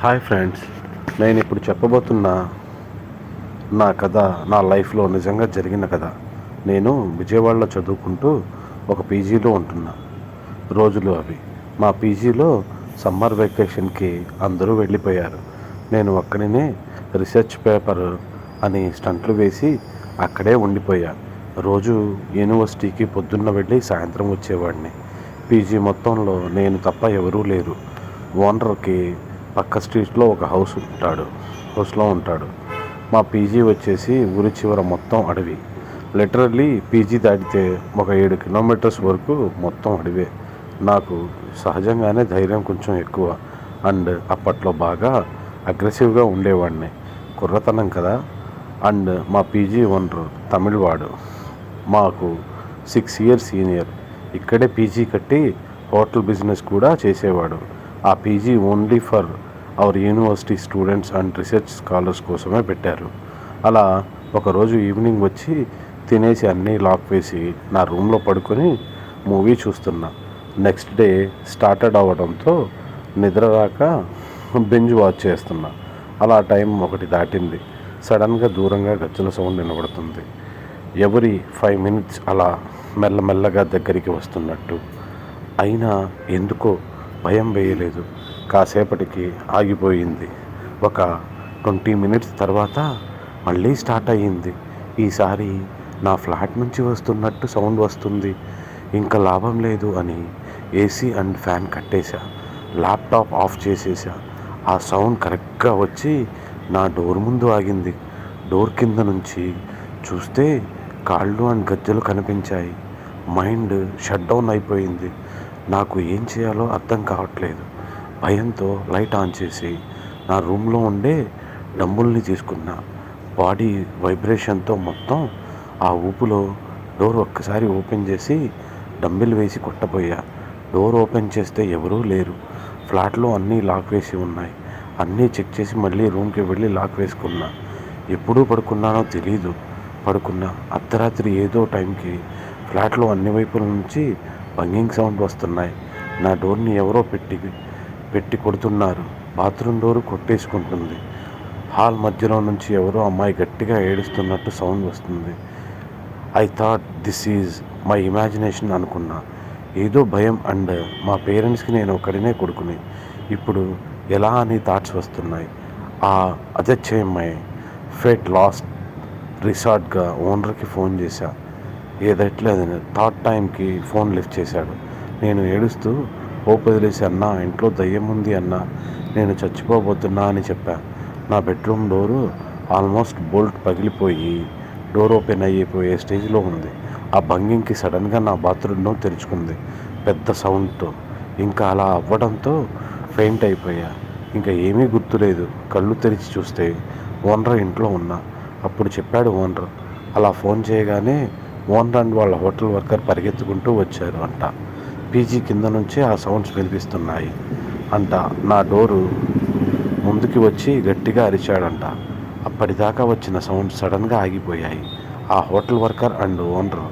Hi friends, నేను ఇప్పుడు చెప్పబోతున్న నా కథ నా లైఫ్లో నిజంగా జరిగిన కథ. నేను విజయవాడలో చదువుకుంటూ ఒక పీజీలో ఉంటున్నా రోజులు అవి. మా పీజీలో సమ్మర్ వెకేషన్కి అందరూ వెళ్ళిపోయారు. నేను ఒక్కడినే రీసెర్చ్ పేపర్ అని స్టంట్లు వేసి అక్కడే ఉండిపోయా. రోజు యూనివర్సిటీకి పొద్దున్న వెళ్ళి సాయంత్రం వచ్చేవాడిని. పీజీ మొత్తంలో నేను తప్ప ఎవరూ లేరు. ఓనర్కి పక్క స్ట్రీట్లో ఒక హౌస్లో ఉంటాడు. మా పీజీ వచ్చేసి ఊరి చివర మొత్తం అడవి. లిటరల్లీ పీజీ దాటితే ఒక 7 కిలోమీటర్స్ వరకు మొత్తం అడవే. నాకు సహజంగానే ధైర్యం కొంచెం ఎక్కువ అండ్ అప్పట్లో బాగా అగ్రెసివ్గా ఉండేవాడిని. కుర్రతనం కదా. అండ్ మా పీజీ ఓనర్ తమిళవాడు, మాకు 6 years సీనియర్. ఇక్కడే పీజీ కట్టి హోటల్ బిజినెస్ కూడా చేసేవాడు. ఆ PG only for hour university students and research scholars కోసమే పెట్టారు. అలా ఒకరోజు ఈవినింగ్ వచ్చి తినేసి అన్నీ లాక్ వేసి నా రూమ్లో పడుకొని మూవీ చూస్తున్నా. నెక్స్ట్ డే స్టార్టెడ్ అవ్వడంతో నిద్ర రాక బింజ్ వాచ్ చేస్తున్నా. అలా టైం 1 దాటింది. సడన్గా దూరంగా గజ్జల సౌండ్ వినబడుతుంది. ఎవరి 5 minutes అలా మెల్లమెల్లగా దగ్గరికి వస్తున్నట్టు. అయినా ఎందుకో భయం వేయలేదు. కాసేపటికి ఆగిపోయింది. ఒక 20 minutes తర్వాత మళ్ళీ స్టార్ట్ అయ్యింది. ఈసారి నా ఫ్లాట్ నుంచి వస్తున్నట్టు సౌండ్ వస్తుంది. ఇంకా లాభం లేదు అని ఏసీ అండ్ ఫ్యాన్ కట్టేశా. ల్యాప్టాప్ ఆఫ్ చేసేసా. ఆ సౌండ్ కరెక్ట్గా వచ్చి నా డోర్ ముందు ఆగింది. డోర్ కింద నుంచి చూస్తే కాళ్ళు అండ్ గజ్జలు కనిపించాయి. మైండ్ షట్ డౌన్ అయిపోయింది. నాకు ఏం చేయాలో అర్థం కావట్లేదు. భయంతో లైట్ ఆన్ చేసి నా రూమ్లో ఉండే డంబుల్ని తీసుకున్నా. బాడీ వైబ్రేషన్తో మొత్తం ఆ ఊపులో డోర్ ఒక్కసారి ఓపెన్ చేసి డంబిల్ వేసి కొట్టబోయా. డోర్ ఓపెన్ చేస్తే ఎవరూ లేరు. ఫ్లాట్లో అన్నీ లాక్ వేసి ఉన్నాయి. అన్నీ చెక్ చేసి మళ్ళీ రూమ్కి వెళ్ళి లాక్ వేసుకున్నా. ఎప్పుడు పడుకున్నానో తెలీదు. పడుకున్నా. అర్ధరాత్రి ఏదో టైంకి ఫ్లాట్లో అన్ని వైపుల నుంచి బంగింగ్ సౌండ్ వస్తున్నాయి. నా డోర్ని ఎవరో పెట్టి కొడుతున్నారు. Bathroom door కొట్టేసుకుంటుంది. హాల్ మధ్యలో నుంచి ఎవరో అమ్మాయి గట్టిగా ఏడుస్తున్నట్టు సౌండ్ వస్తుంది. I thought this is my imagination అనుకున్నా. ఏదో భయం అండ్ మా పేరెంట్స్కి నేను ఒక్కడినే కొడుకుని ఇప్పుడు ఎలా అని థాట్స్ వస్తున్నాయి. అదే మై ఫేట్ లాస్ట్ రిసార్ట్గా ఓనర్కి ఫోన్ చేశా. ఏదట్లేదని థర్డ్ టైంకి ఫోన్ లిఫ్ట్ చేశాడు. నేను ఏడుస్తూ హోప్ వదిలేసి అన్నా, ఇంట్లో దయ్యం ఉంది అన్నా, నేను చచ్చిపోబోతున్నా అని చెప్పా. నా బెడ్రూమ్ డోరు ఆల్మోస్ట్ బోల్ట్ పగిలిపోయి డోర్ ఓపెన్ అయిపోయే స్టేజ్లో ఉంది. ఆ బంగింగ్కి సడన్గా నా బాత్రూమ్ డోర్ తెరుచుకుంది పెద్ద సౌండ్తో. ఇంకా అలా అవ్వడంతో ఫెయింట్ అయిపోయా. ఇంకా ఏమీ గుర్తులేదు. కళ్ళు తెరిచి చూస్తే ఓనర్ ఇంట్లో ఉన్నా. అప్పుడు చెప్పాడు ఓనర్. అలా ఫోన్ చేయగానే ఓనర్ అండ్ వాళ్ళ హోటల్ వర్కర్ పరిగెత్తుకుంటూ వచ్చారు అంట. పీజీ కింద నుంచే ఆ సౌండ్స్ వినిపిస్తున్నాయి అంట. నా డోరు ముందుకి వచ్చి గట్టిగా అరిచాడంట. అప్పటిదాకా వచ్చిన సౌండ్స్ సడన్గా ఆగిపోయాయి. ఆ hotel worker and owner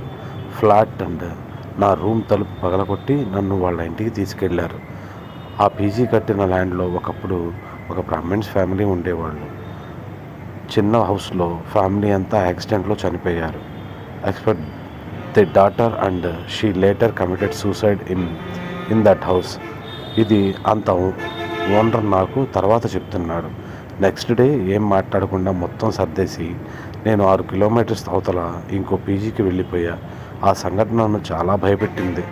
flat and నా రూమ్ తలుపు పగలగొట్టి నన్ను వాళ్ళ ఇంటికి తీసుకెళ్లారు. ఆ పీజీ కట్టిన ల్యాండ్లో ఒకప్పుడు ఒక బ్రాహ్మిన్స్ ఫ్యామిలీ ఉండేవాళ్ళు. చిన్న హౌస్లో ఫ్యామిలీ అంతా యాక్సిడెంట్లో చనిపోయారు. Expect the daughter and she later committed suicide in that house. ఇది అంత ఓనర్ నాకు తర్వాత చెప్తున్నాడు. నెక్స్ట్ డే ఏం మాట్లాడకుండా మొత్తం సర్దేసి నేను 6 kilometers అవతల ఇంకో పీజీకి వెళ్ళిపోయా. ఆ సంఘటన నన్ను చాలా భయపెట్టింది.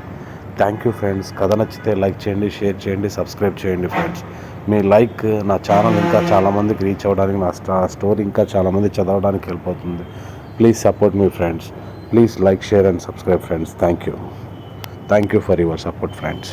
Thank you friends. కథ నచ్చితే లైక్ చేయండి, షేర్ చేయండి, సబ్స్క్రైబ్ చేయండి ఫ్రెండ్స్. మీ లైక్ నా ఛానల్ ఇంకా చాలామందికి రీచ్ అవ్వడానికి, నా స్టోరీ ఇంకా చాలామంది చదవడానికి హెల్ప్ అవుతుంది. Please support me friends. Please like, share and subscribe friends. Thank you for your support friends.